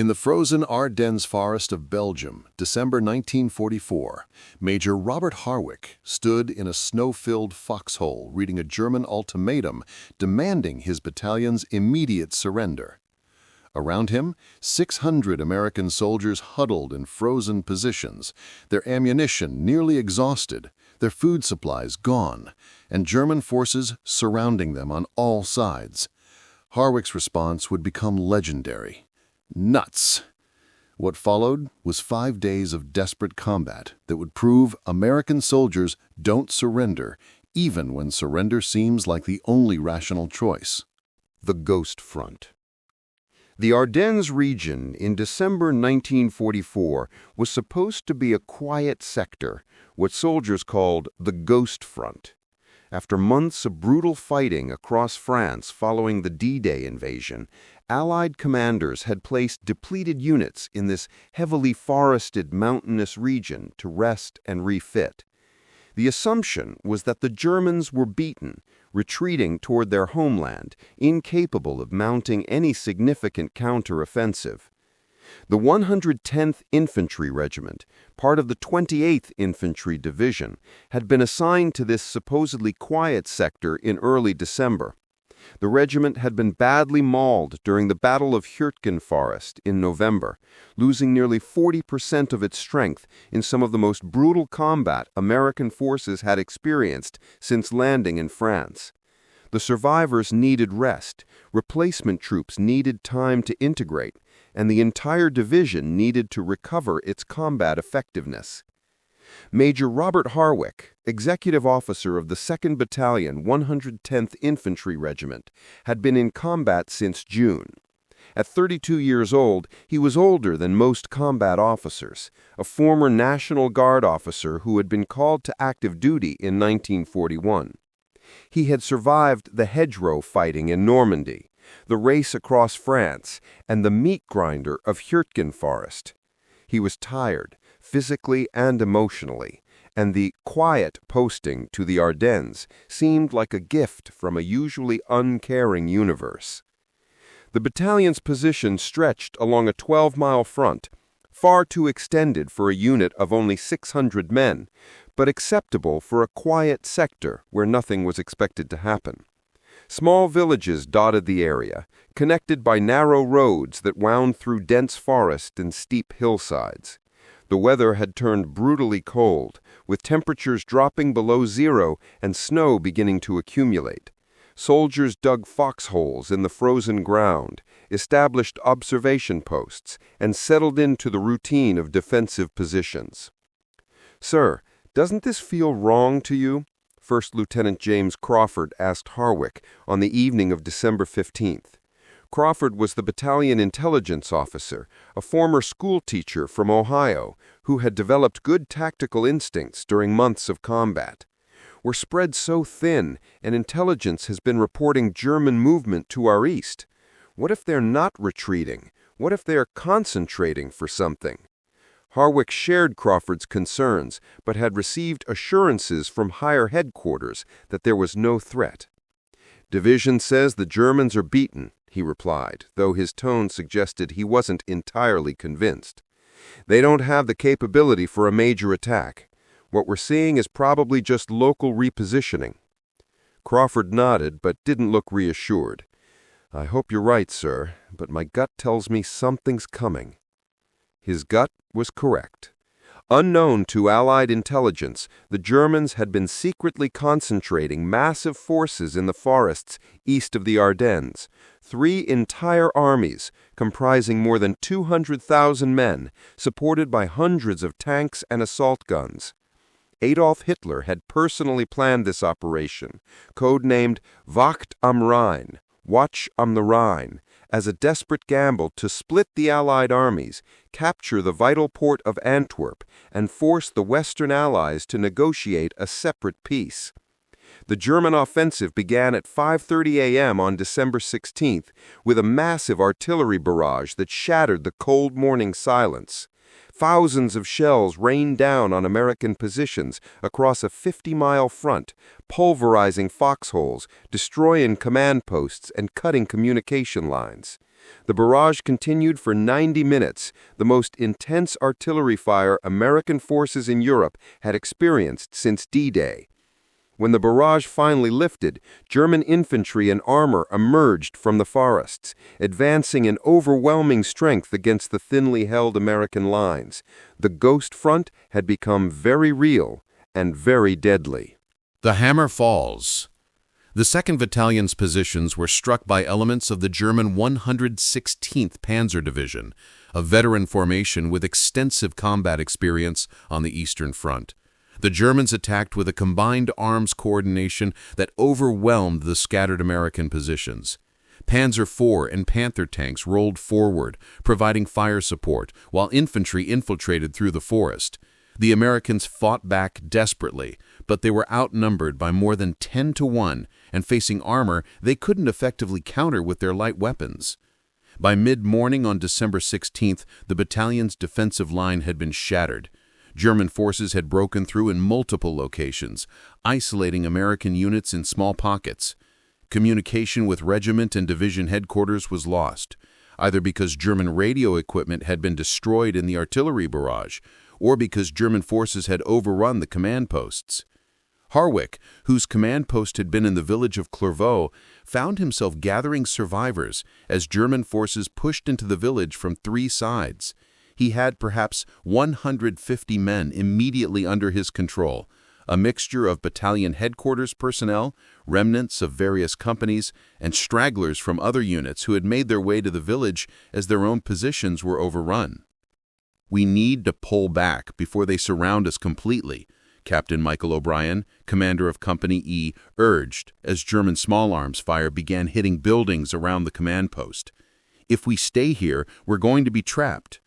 In the frozen Ardennes Forest of Belgium, December 1944, Major Robert Harwick stood in a snow-filled foxhole reading a German ultimatum demanding his battalion's immediate surrender. Around him, 600 American soldiers huddled in frozen positions, their ammunition nearly exhausted, their food supplies gone, and German forces surrounding them on all sides. Harwick's response would become legendary. Nuts! What followed was 5 days of desperate combat that would prove American soldiers don't surrender, even when surrender seems like the only rational choice. The Ghost Front. The Ardennes region in December 1944 was supposed to be a quiet sector, what soldiers called the Ghost Front. After months of brutal fighting across France following the D-Day invasion, Allied commanders had placed depleted units in this heavily forested mountainous region to rest and refit. The assumption was that the Germans were beaten, retreating toward their homeland, incapable of mounting any significant counteroffensive. The 110th Infantry Regiment, part of the 28th Infantry Division, had been assigned to this supposedly quiet sector in early December. The regiment had been badly mauled during the Battle of Ardennes Forest in November, losing nearly 40% of its strength in some of the most brutal combat American forces had experienced since landing in France. The survivors needed rest, replacement troops needed time to integrate, and the entire division needed to recover its combat effectiveness. Major Robert Harwick, executive officer of the 2nd Battalion, 110th Infantry Regiment, had been in combat since June. At 32 years old, he was older than most combat officers, a former National Guard officer who had been called to active duty in 1941. He had survived the hedgerow fighting in Normandy, the race across France, and the meat grinder of Ardennes Forest. He was tired, physically and emotionally, and the quiet posting to the Ardennes seemed like a gift from a usually uncaring universe. The battalion's position stretched along a 12-mile front, far too extended for a unit of only 600 men, but acceptable for a quiet sector where nothing was expected to happen. Small villages dotted the area, connected by narrow roads that wound through dense forest and steep hillsides. The weather had turned brutally cold, with temperatures dropping below zero and snow beginning to accumulate. Soldiers dug foxholes in the frozen ground, established observation posts, and settled into the routine of defensive positions. "Sir, doesn't this feel wrong to you?" First Lieutenant James Crawford asked Harwick on the evening of December 15th. Crawford was the battalion intelligence officer, a former school teacher from Ohio, who had developed good tactical instincts during months of combat. "We're spread so thin, and intelligence has been reporting German movement to our east. What if they're not retreating? What if they're concentrating for something?" Harwick shared Crawford's concerns, but had received assurances from higher headquarters that there was no threat. "Division says the Germans are beaten," he replied, though his tone suggested he wasn't entirely convinced. "They don't have the capability for a major attack. What we're seeing is probably just local repositioning." Crawford nodded, but didn't look reassured. "I hope you're right, sir, but my gut tells me something's coming." His gut was correct. Unknown to Allied intelligence, the Germans had been secretly concentrating massive forces in the forests east of the Ardennes. 3 entire armies, comprising more than 200,000 men, supported by hundreds of tanks and assault guns. Adolf Hitler had personally planned this operation, codenamed Wacht am Rhein, Watch on the Rhine, as a desperate gamble to split the Allied armies, capture the vital port of Antwerp, and force the Western Allies to negotiate a separate peace. The German offensive began at 5:30 a.m. on December 16th with a massive artillery barrage that shattered the cold morning silence. Thousands of shells rained down on American positions across a 50-mile front, pulverizing foxholes, destroying command posts, and cutting communication lines. The barrage continued for 90 minutes, the most intense artillery fire American forces in Europe had experienced since D-Day. When the barrage finally lifted, German infantry and armor emerged from the forests, advancing in overwhelming strength against the thinly held American lines. The ghost front had become very real and very deadly. The hammer falls. The 2nd Battalion's positions were struck by elements of the German 116th Panzer Division, a veteran formation with extensive combat experience on the Eastern Front. The Germans attacked with a combined arms coordination that overwhelmed the scattered American positions. Panzer IV and Panther tanks rolled forward, providing fire support, while infantry infiltrated through the forest. The Americans fought back desperately, but they were outnumbered by more than 10 to 1, and facing armor they couldn't effectively counter with their light weapons. By mid-morning on December 16th, the battalion's defensive line had been shattered. German forces had broken through in multiple locations, isolating American units in small pockets. Communication with regiment and division headquarters was lost, either because German radio equipment had been destroyed in the artillery barrage, or because German forces had overrun the command posts. Harwick, whose command post had been in the village of Clairvaux, found himself gathering survivors as German forces pushed into the village from 3 sides. He had perhaps 150 men immediately under his control, a mixture of battalion headquarters personnel, remnants of various companies, and stragglers from other units who had made their way to the village as their own positions were overrun. "We need to pull back before they surround us completely," Captain Michael O'Brien, commander of Company E, urged as German small arms fire began hitting buildings around the command post. "If we stay here, we're going to be trapped."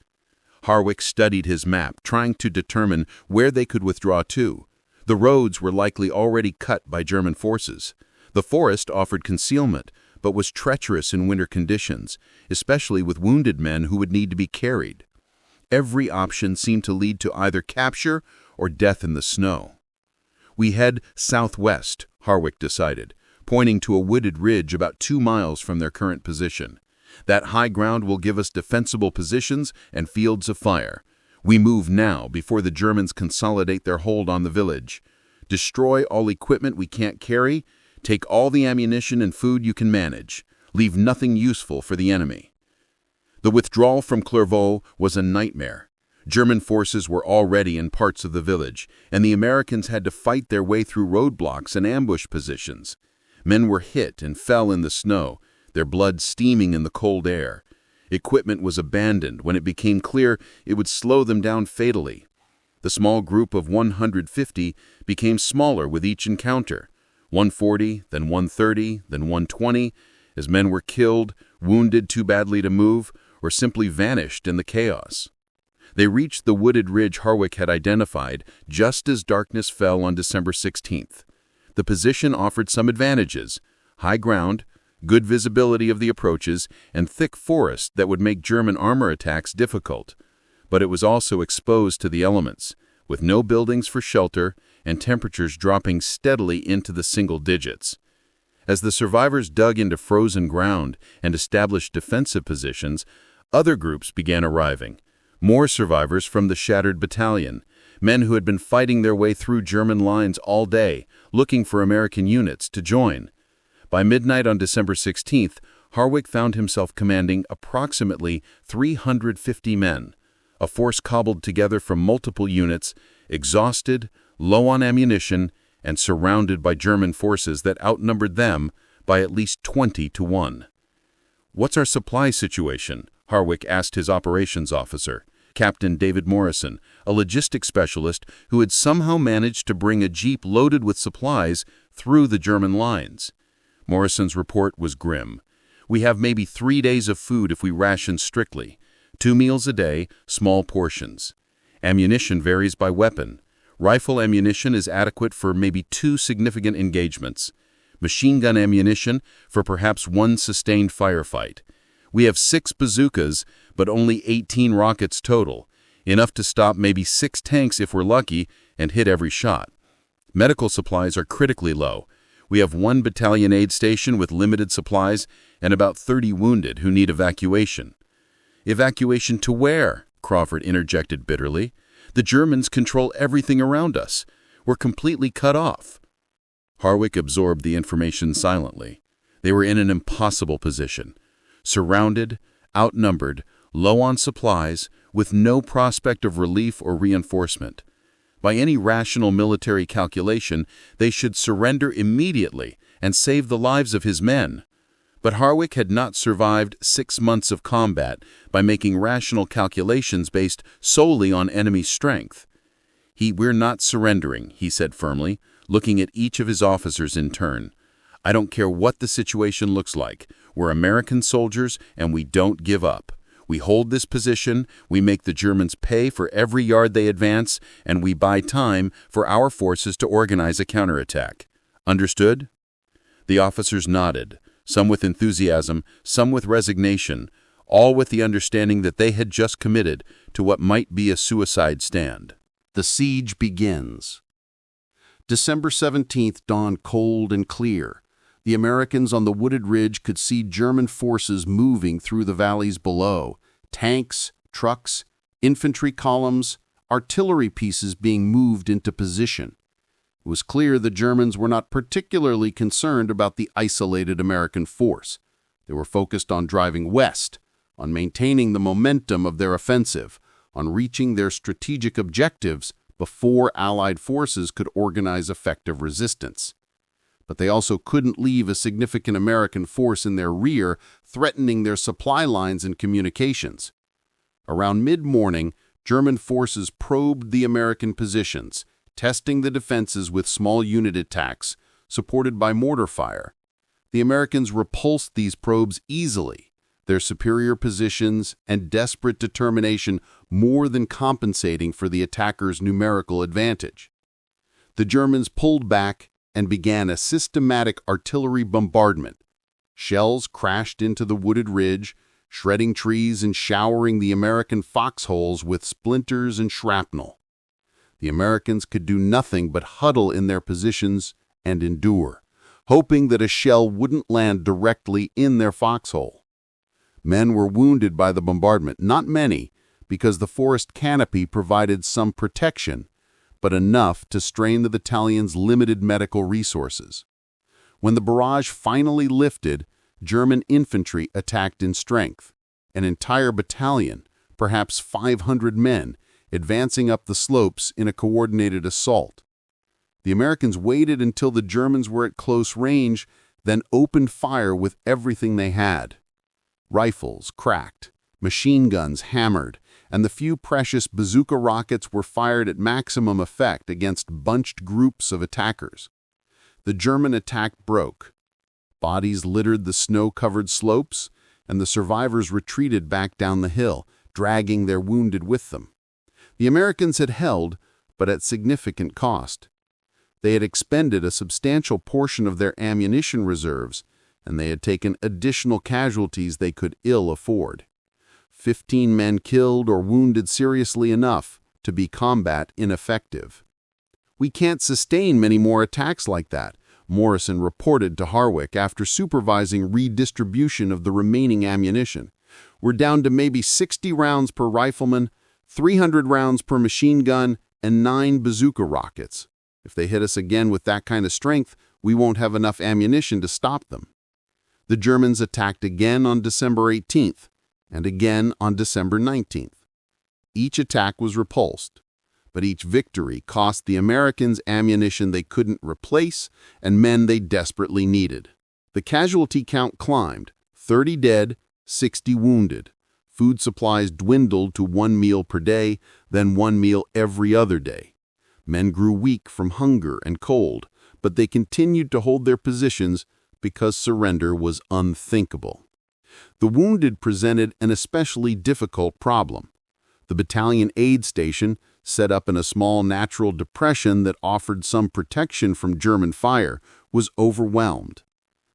Harwick studied his map, trying to determine where they could withdraw to. The roads were likely already cut by German forces. The forest offered concealment, but was treacherous in winter conditions, especially with wounded men who would need to be carried. Every option seemed to lead to either capture or death in the snow. "We head southwest," Harwick decided, pointing to a wooded ridge about 2 miles from their current position. "That high ground will give us defensible positions and fields of fire. We move now before the Germans consolidate their hold on the village. Destroy all equipment we can't carry. Take all the ammunition and food you can manage. Leave nothing useful for the enemy." The withdrawal from Clairvaux was a nightmare. German forces were already in parts of the village, and the Americans had to fight their way through roadblocks and ambush positions. Men were hit and fell in the snow, their blood steaming in the cold air. Equipment was abandoned when it became clear it would slow them down fatally. The small group of 150 became smaller with each encounter, 140, then 130, then 120, as men were killed, wounded too badly to move, or simply vanished in the chaos. They reached the wooded ridge Harwick had identified just as darkness fell on December 16th. The position offered some advantages: high ground, good visibility of the approaches, and thick forest that would make German armor attacks difficult. But it was also exposed to the elements, with no buildings for shelter and temperatures dropping steadily into the single digits. As the survivors dug into frozen ground and established defensive positions, other groups began arriving. More survivors from the shattered battalion, men who had been fighting their way through German lines all day, looking for American units to join. By midnight on December 16th, Harwick found himself commanding approximately 350 men, a force cobbled together from multiple units, exhausted, low on ammunition, and surrounded by German forces that outnumbered them by at least 20 to 1. "What's our supply situation?" Harwick asked his operations officer, Captain David Morrison, a logistics specialist who had somehow managed to bring a jeep loaded with supplies through the German lines. Morrison's report was grim. "We have maybe 3 days of food if we ration strictly. 2 meals a day, small portions. Ammunition varies by weapon. Rifle ammunition is adequate for maybe 2 significant engagements. Machine gun ammunition for perhaps 1 sustained firefight. We have 6 bazookas, but only 18 rockets total, enough to stop maybe 6 tanks if we're lucky and hit every shot. Medical supplies are critically low. We have one battalion aid station with limited supplies and about 30 wounded who need evacuation. Evacuation to where? Crawford interjected bitterly. The Germans control everything around us. We're completely cut off. Harwick absorbed the information silently. They were in an impossible position. Surrounded, outnumbered, low on supplies, with no prospect of relief or reinforcement. By any rational military calculation, they should surrender immediately and save the lives of his men. But Harwick had not survived 6 months of combat by making rational calculations based solely on enemy strength. We're not surrendering, he said firmly, looking at each of his officers in turn. I don't care what the situation looks like. We're American soldiers and we don't give up. We hold this position, we make the Germans pay for every yard they advance, and we buy time for our forces to organize a counterattack. Understood? The officers nodded, some with enthusiasm, some with resignation, all with the understanding that they had just committed to what might be a suicide stand. The siege begins. December 17th dawned cold and clear. The Americans on the wooded ridge could see German forces moving through the valleys below. Tanks, trucks, infantry columns, artillery pieces being moved into position. It was clear the Germans were not particularly concerned about the isolated American force. They were focused on driving west, on maintaining the momentum of their offensive, on reaching their strategic objectives before Allied forces could organize effective resistance. But they also couldn't leave a significant American force in their rear, threatening their supply lines and communications. Around mid-morning, German forces probed the American positions, testing the defenses with small unit attacks, supported by mortar fire. The Americans repulsed these probes easily, their superior positions and desperate determination more than compensating for the attackers' numerical advantage. The Germans pulled back and began a systematic artillery bombardment. Shells crashed into the wooded ridge, shredding trees and showering the American foxholes with splinters and shrapnel. The Americans could do nothing but huddle in their positions and endure, hoping that a shell wouldn't land directly in their foxhole. Men were wounded by the bombardment, not many, because the forest canopy provided some protection, but enough to strain the battalion's limited medical resources. When the barrage finally lifted, German infantry attacked in strength. An entire battalion, perhaps 500 men, advancing up the slopes in a coordinated assault. The Americans waited until the Germans were at close range, then opened fire with everything they had. Rifles cracked, machine guns hammered, and the few precious bazooka rockets were fired at maximum effect against bunched groups of attackers. The German attack broke. Bodies littered the snow-covered slopes, and the survivors retreated back down the hill, dragging their wounded with them. The Americans had held, but at significant cost. They had expended a substantial portion of their ammunition reserves, and they had taken additional casualties they could ill afford. 15 men killed or wounded seriously enough to be combat ineffective. "We can't sustain many more attacks like that," Morrison reported to Harwick after supervising redistribution of the remaining ammunition. "We're down to maybe 60 rounds per rifleman, 300 rounds per machine gun, and 9 bazooka rockets. If they hit us again with that kind of strength, we won't have enough ammunition to stop them." The Germans attacked again on December 18th, and again on December 19th. Each attack was repulsed, but each victory cost the Americans ammunition they couldn't replace and men they desperately needed. The casualty count climbed, 30 dead, 60 wounded. Food supplies dwindled to 1 meal per day, then 1 meal every other day. Men grew weak from hunger and cold, but they continued to hold their positions because surrender was unthinkable. The wounded presented an especially difficult problem. The battalion aid station, set up in a small natural depression that offered some protection from German fire, was overwhelmed.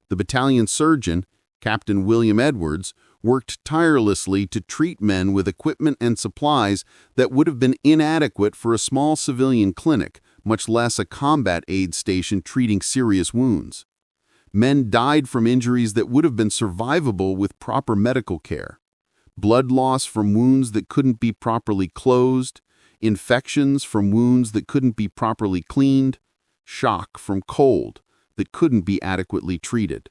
The battalion surgeon, Captain William Edwards, worked tirelessly to treat men with equipment and supplies that would have been inadequate for a small civilian clinic, much less a combat aid station treating serious wounds. Men died from injuries that would have been survivable with proper medical care. Blood loss from wounds that couldn't be properly closed, infections from wounds that couldn't be properly cleaned, shock from cold that couldn't be adequately treated.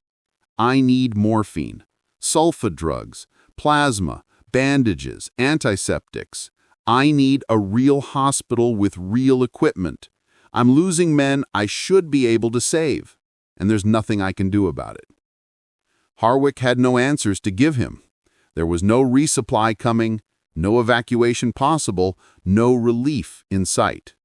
I need morphine, sulfa drugs, plasma, bandages, antiseptics. I need a real hospital with real equipment. I'm losing men I should be able to save, and there's nothing I can do about it. Harwick had no answers to give him. There was no resupply coming, no evacuation possible, no relief in sight.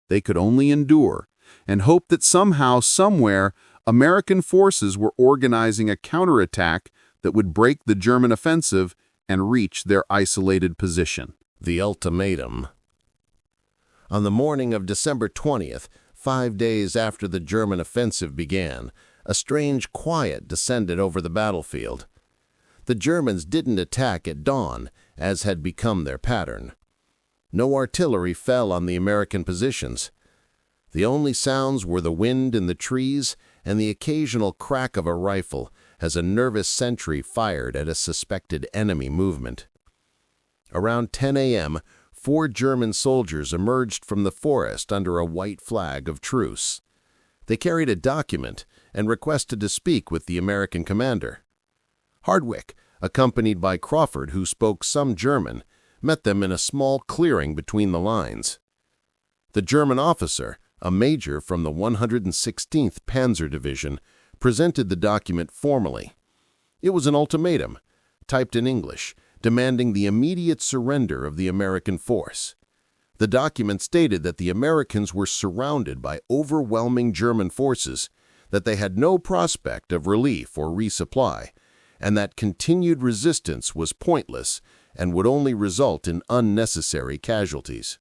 They could only endure and hope that somehow, somewhere, American forces were organizing a counterattack that would break the German offensive and reach their isolated position. The ultimatum. On the morning of December 20th, 5 days after the German offensive began, a strange quiet descended over the battlefield. The Germans didn't attack at dawn, as had become their pattern. No artillery fell on the American positions. The only sounds were the wind in the trees and the occasional crack of a rifle as a nervous sentry fired at a suspected enemy movement. Around 10 a.m., 4 German soldiers emerged from the forest under a white flag of truce. They carried a document and requested to speak with the American commander. Harwick, accompanied by Crawford, who spoke some German, met them in a small clearing between the lines. The German officer, a major from the 116th Panzer Division, presented the document formally. It was an ultimatum, typed in English, demanding the immediate surrender of the American force. The document stated that the Americans were surrounded by overwhelming German forces, that they had no prospect of relief or resupply, and that continued resistance was pointless and would only result in unnecessary casualties.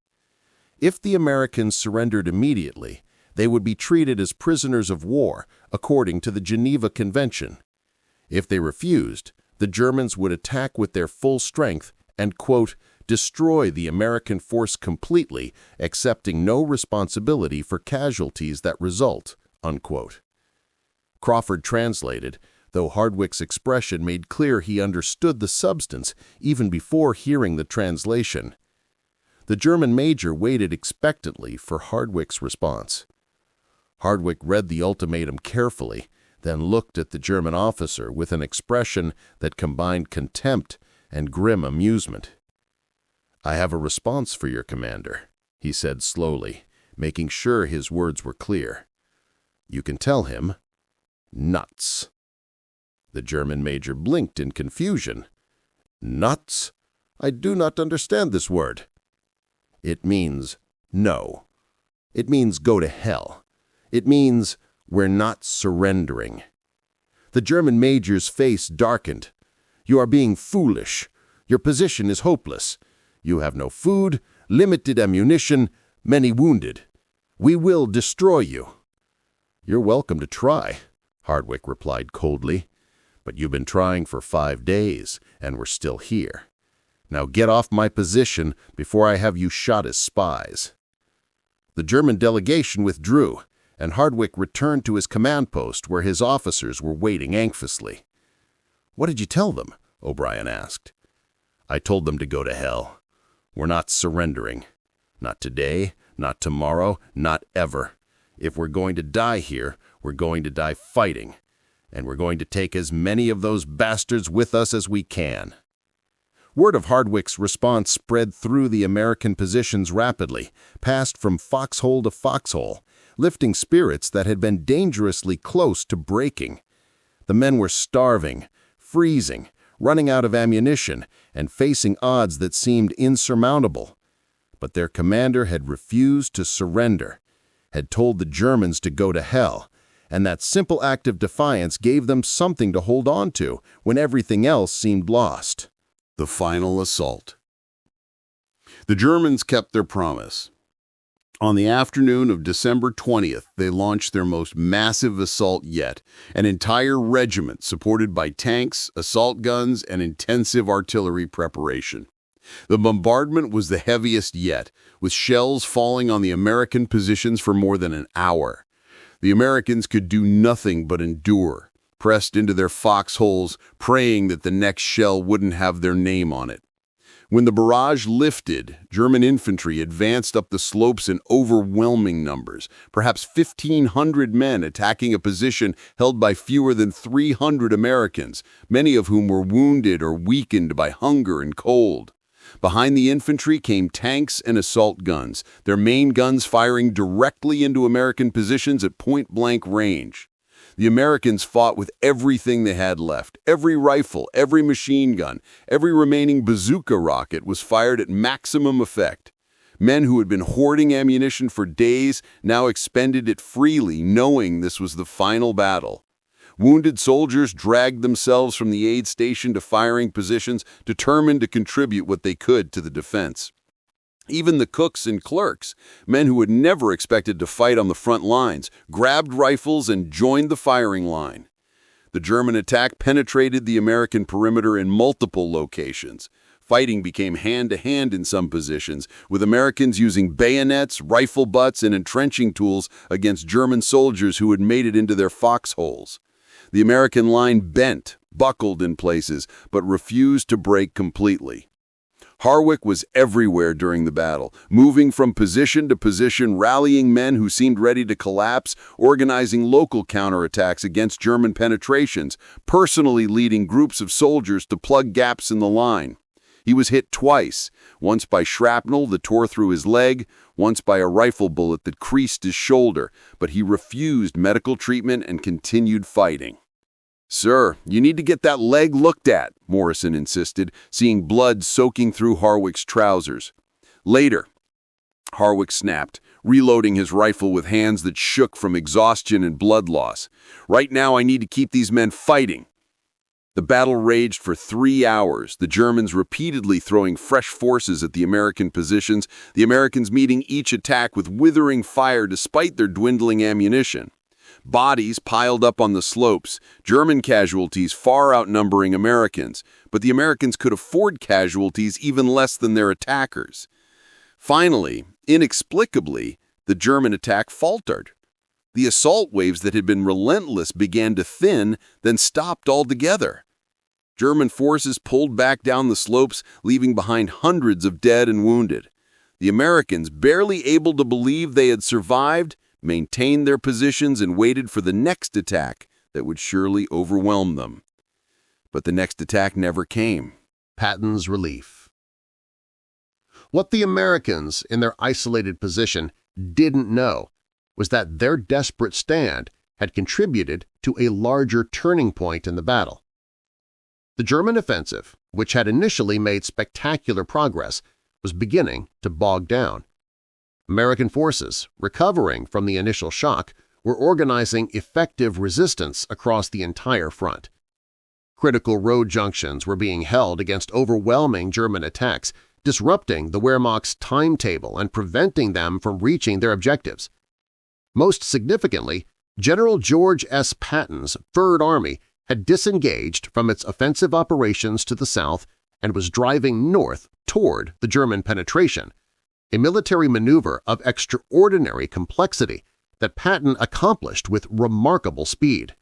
If the Americans surrendered immediately, they would be treated as prisoners of war according to the Geneva Convention. If they refused, the Germans would attack with their full strength and, quote, destroy the American force completely, accepting no responsibility for casualties that result, unquote. Crawford translated, though Harwick's expression made clear he understood the substance even before hearing the translation. The German major waited expectantly for Harwick's response. Harwick read the ultimatum carefully, then looked at the German officer with an expression that combined contempt and grim amusement. "I have a response for your commander," he said slowly, making sure his words were clear. "You can tell him, nuts." The German major blinked in confusion. "Nuts? I do not understand this word." "It means no. It means go to hell. It means we're not surrendering." The German major's face darkened. "You are being foolish. Your position is hopeless. You have no food, limited ammunition, many wounded. We will destroy you." "You're welcome to try," Harwick replied coldly. "But you've been trying for 5 days, and we're still here. Now get off my position before I have you shot as spies." The German delegation withdrew, and Harwick returned to his command post where his officers were waiting anxiously. "What did you tell them?" O'Brien asked. "I told them to go to hell. We're not surrendering. Not today, not tomorrow, not ever. If we're going to die here, we're going to die fighting, and we're going to take as many of those bastards with us as we can." Word of Harwick's response spread through the American positions rapidly, passed from foxhole to foxhole, lifting spirits that had been dangerously close to breaking. The men were starving, freezing, running out of ammunition, and facing odds that seemed insurmountable. But their commander had refused to surrender, had told the Germans to go to hell, and that simple act of defiance gave them something to hold on to when everything else seemed lost. The final assault. The Germans kept their promise. On the afternoon of December 20th, they launched their most massive assault yet, an entire regiment supported by tanks, assault guns, and intensive artillery preparation. The bombardment was the heaviest yet, with shells falling on the American positions for more than an hour. The Americans could do nothing but endure, pressed into their foxholes, praying that the next shell wouldn't have their name on it. When the barrage lifted, German infantry advanced up the slopes in overwhelming numbers, perhaps 1,500 men attacking a position held by fewer than 300 Americans, many of whom were wounded or weakened by hunger and cold. Behind the infantry came tanks and assault guns, their main guns firing directly into American positions at point-blank range. The Americans fought with everything they had left. Every rifle, every machine gun, every remaining bazooka rocket was fired at maximum effect. Men who had been hoarding ammunition for days now expended it freely, knowing this was the final battle. Wounded soldiers dragged themselves from the aid station to firing positions, determined to contribute what they could to the defense. Even the cooks and clerks, men who had never expected to fight on the front lines, grabbed rifles and joined the firing line. The German attack penetrated the American perimeter in multiple locations. Fighting became hand-to-hand in some positions, with Americans using bayonets, rifle butts, and entrenching tools against German soldiers who had made it into their foxholes. The American line bent, buckled in places, but refused to break completely. Harwick was everywhere during the battle, moving from position to position, rallying men who seemed ready to collapse, organizing local counterattacks against German penetrations, personally leading groups of soldiers to plug gaps in the line. He was hit twice, once by shrapnel that tore through his leg, once by a rifle bullet that creased his shoulder, but he refused medical treatment and continued fighting. "Sir, you need to get that leg looked at," Morrison insisted, seeing blood soaking through Harwick's trousers. Later, Harwick snapped, reloading his rifle with hands that shook from exhaustion and blood loss. "Right now I need to keep these men fighting." The battle raged for 3 hours, the Germans repeatedly throwing fresh forces at the American positions, the Americans meeting each attack with withering fire despite their dwindling ammunition. Bodies piled up on the slopes, German casualties far outnumbering Americans, but the Americans could afford casualties even less than their attackers. Finally, inexplicably, the German attack faltered. The assault waves that had been relentless began to thin, then stopped altogether. German forces pulled back down the slopes, leaving behind hundreds of dead and wounded. The Americans, barely able to believe they had survived, maintained their positions and waited for the next attack that would surely overwhelm them. But the next attack never came. Patton's relief. What the Americans, in their isolated position, didn't know was that their desperate stand had contributed to a larger turning point in the battle. The German offensive, which had initially made spectacular progress, was beginning to bog down. American forces, recovering from the initial shock, were organizing effective resistance across the entire front. Critical road junctions were being held against overwhelming German attacks, disrupting the Wehrmacht's timetable and preventing them from reaching their objectives. Most significantly, General George S. Patton's Third Army had disengaged from its offensive operations to the south and was driving north toward the German penetration, a military maneuver of extraordinary complexity that Patton accomplished with remarkable speed.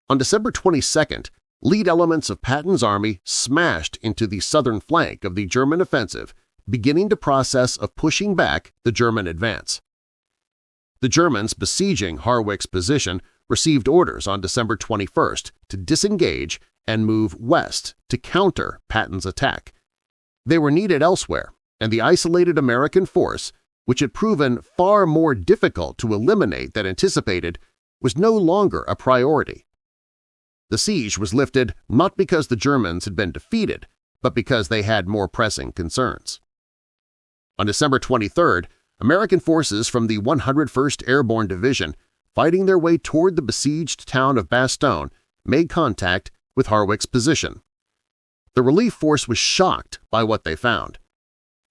On December 22nd, lead elements of Patton's army smashed into the southern flank of the German offensive, beginning the process of pushing back the German advance. The Germans besieging Harwick's position received orders on December 21st to disengage and move west to counter Patton's attack. They were needed elsewhere, and the isolated American force, which had proven far more difficult to eliminate than anticipated, was no longer a priority. The siege was lifted not because the Germans had been defeated, but because they had more pressing concerns. On December 23rd, American forces from the 101st Airborne Division, fighting their way toward the besieged town of Bastogne, made contact with Harwick's position. The relief force was shocked by what they found.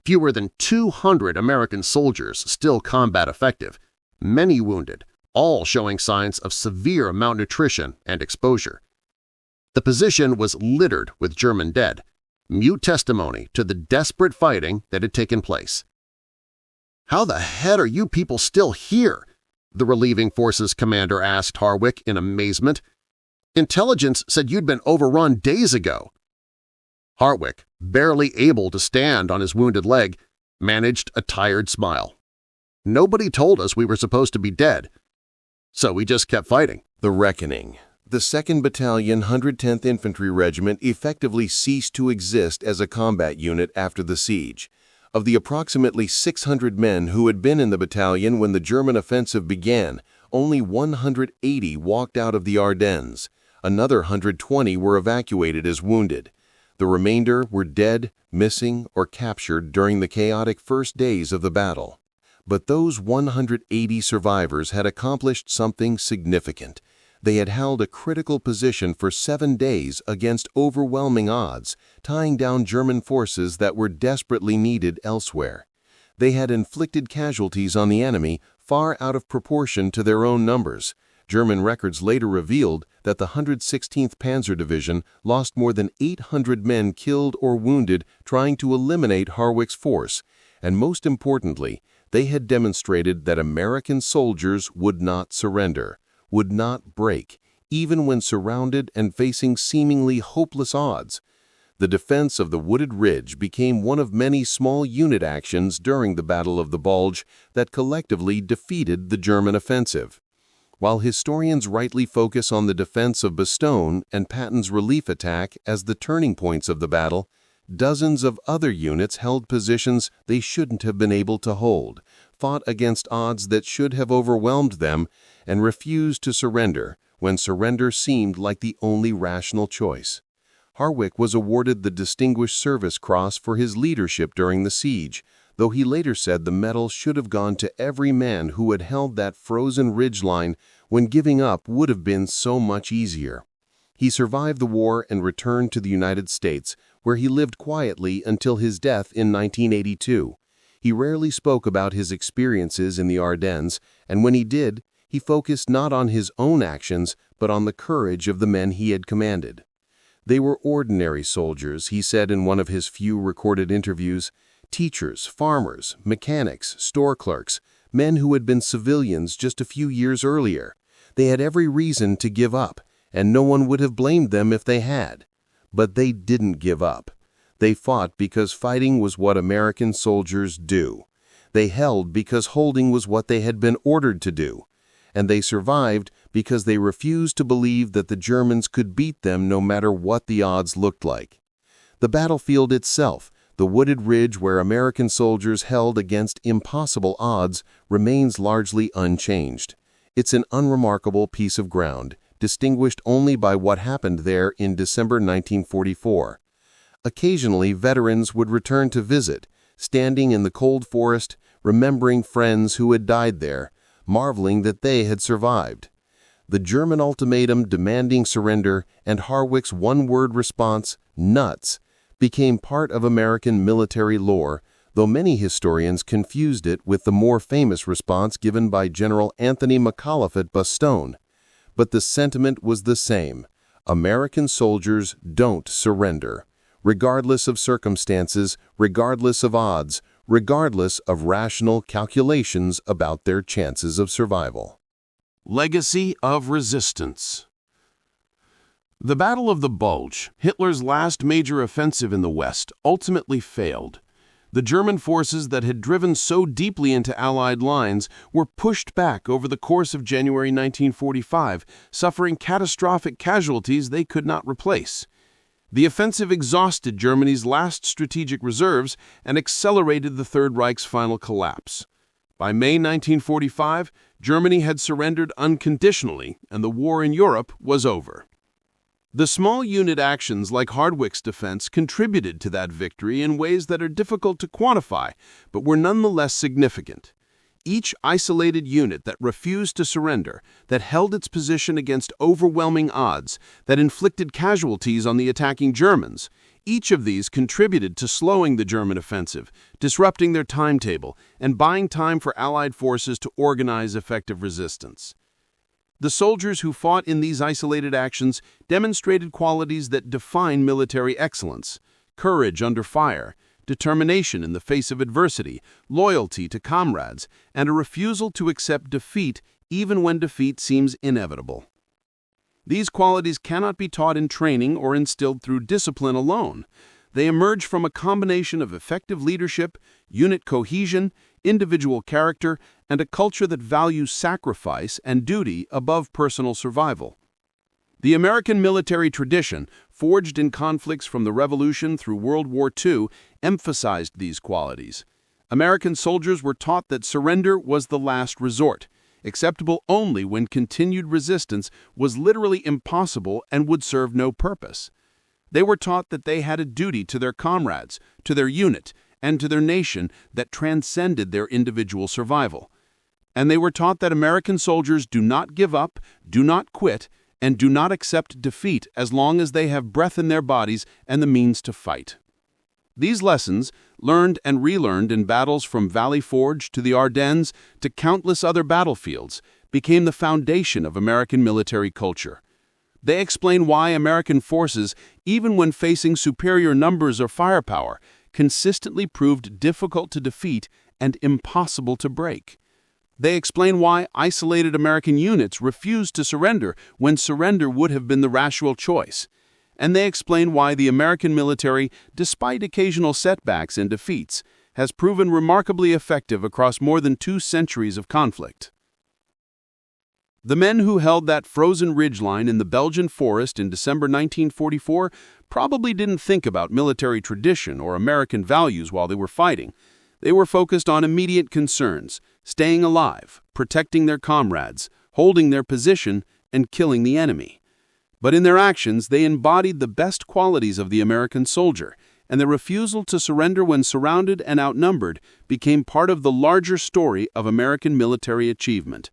fewer than 200 American soldiers still combat effective, many wounded, all showing signs of severe malnutrition and exposure. The position was littered with German dead, mute testimony to the desperate fighting that had taken place. "How the heck are you people still here?" the relieving forces commander asked Harwick in amazement. "Intelligence said you'd been overrun days ago." Harwick, barely able to stand on his wounded leg, managed a tired smile. "Nobody told us we were supposed to be dead, so we just kept fighting." The reckoning. The 2nd Battalion, 110th Infantry Regiment effectively ceased to exist as a combat unit after the siege. Of the approximately 600 men who had been in the battalion when the German offensive began, only 180 walked out of the Ardennes. Another 120 were evacuated as wounded. The remainder were dead, missing, or captured during the chaotic first days of the battle. But those 180 survivors had accomplished something significant. They had held a critical position for 7 days against overwhelming odds, tying down German forces that were desperately needed elsewhere. They had inflicted casualties on the enemy far out of proportion to their own numbers. German records later revealed that the 116th Panzer Division lost more than 800 men killed or wounded trying to eliminate Harwick's force, and most importantly, they had demonstrated that American soldiers would not surrender, would not break, even when surrounded and facing seemingly hopeless odds. The defense of the wooded ridge became one of many small unit actions during the Battle of the Bulge that collectively defeated the German offensive. While historians rightly focus on the defense of Bastogne and Patton's relief attack as the turning points of the battle, dozens of other units held positions they shouldn't have been able to hold, fought against odds that should have overwhelmed them, and refused to surrender when surrender seemed like the only rational choice. Harwick was awarded the Distinguished Service Cross for his leadership during the siege, though he later said the medal should have gone to every man who had held that frozen ridgeline when giving up would have been so much easier. He survived the war and returned to the United States, where he lived quietly until his death in 1982. He rarely spoke about his experiences in the Ardennes, and when he did, he focused not on his own actions, but on the courage of the men he had commanded. They were ordinary soldiers, he said in one of his few recorded interviews, teachers, farmers, mechanics, store clerks, men who had been civilians just a few years earlier. They had every reason to give up, and no one would have blamed them if they had. But they didn't give up. They fought because fighting was what American soldiers do. They held because holding was what they had been ordered to do. And they survived because they refused to believe that the Germans could beat them no matter what the odds looked like. The battlefield itself, the wooded ridge where American soldiers held against impossible odds, remains largely unchanged. It's an unremarkable piece of ground, distinguished only by what happened there in December 1944. Occasionally, veterans would return to visit, standing in the cold forest, remembering friends who had died there, marveling that they had survived. The German ultimatum demanding surrender and Harwick's one-word response, "nuts," became part of American military lore, though many historians confused it with the more famous response given by General Anthony McAuliffe at Bastogne. But the sentiment was the same. American soldiers don't surrender, regardless of circumstances, regardless of odds, regardless of rational calculations about their chances of survival. Legacy of resistance. The Battle of the Bulge, Hitler's last major offensive in the West, ultimately failed. The German forces that had driven so deeply into Allied lines were pushed back over the course of January 1945, suffering catastrophic casualties they could not replace. The offensive exhausted Germany's last strategic reserves and accelerated the Third Reich's final collapse. By May 1945, Germany had surrendered unconditionally, and the war in Europe was over. The small unit actions like Harwick's defense contributed to that victory in ways that are difficult to quantify, but were nonetheless significant. Each isolated unit that refused to surrender, that held its position against overwhelming odds, that inflicted casualties on the attacking Germans, Each of these contributed to slowing the German offensive, disrupting their timetable, and buying time for Allied forces to organize effective resistance. The soldiers who fought in these isolated actions demonstrated qualities that define military excellence: courage under fire, determination in the face of adversity, loyalty to comrades, and a refusal to accept defeat even when defeat seems inevitable. These qualities cannot be taught in training or instilled through discipline alone. They emerge from a combination of effective leadership, unit cohesion, individual character, and a culture that values sacrifice and duty above personal survival. The American military tradition, forged in conflicts from the Revolution through World War II, emphasized these qualities. American soldiers were taught that surrender was the last resort, acceptable only when continued resistance was literally impossible and would serve no purpose. They were taught that they had a duty to their comrades, to their unit, and to their nation that transcended their individual survival. And they were taught that American soldiers do not give up, do not quit, and do not accept defeat as long as they have breath in their bodies and the means to fight. These lessons, learned and relearned in battles from Valley Forge to the Ardennes to countless other battlefields, became the foundation of American military culture. They explain why American forces, even when facing superior numbers or firepower, consistently proved difficult to defeat and impossible to break. They explain why isolated American units refused to surrender when surrender would have been the rational choice. And they explain why the American military, despite occasional setbacks and defeats, has proven remarkably effective across more than 2 centuries of conflict. The men who held that frozen ridgeline in the Belgian forest in December 1944 probably didn't think about military tradition or American values while they were fighting. They were focused on immediate concerns: staying alive, protecting their comrades, holding their position, and killing the enemy. But in their actions, they embodied the best qualities of the American soldier, and their refusal to surrender when surrounded and outnumbered became part of the larger story of American military achievement.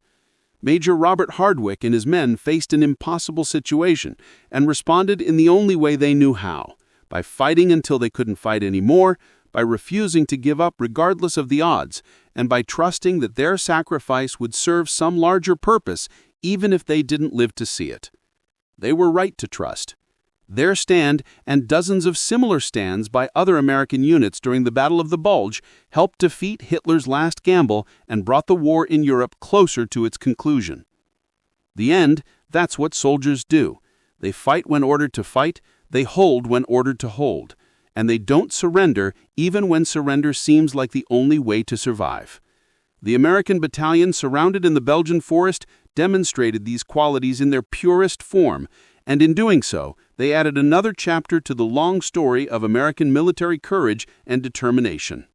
Major Robert Harwick and his men faced an impossible situation and responded in the only way they knew how: by fighting until they couldn't fight anymore, by refusing to give up regardless of the odds, and by trusting that their sacrifice would serve some larger purpose even if they didn't live to see it. They were right to trust. Their stand, and dozens of similar stands by other American units during the Battle of the Bulge, helped defeat Hitler's last gamble and brought the war in Europe closer to its conclusion. The end, that's what soldiers do. They fight when ordered to fight, they hold when ordered to hold, and they don't surrender even when surrender seems like the only way to survive. The American battalion surrounded in the Belgian forest demonstrated these qualities in their purest form, and in doing so, they added another chapter to the long story of American military courage and determination.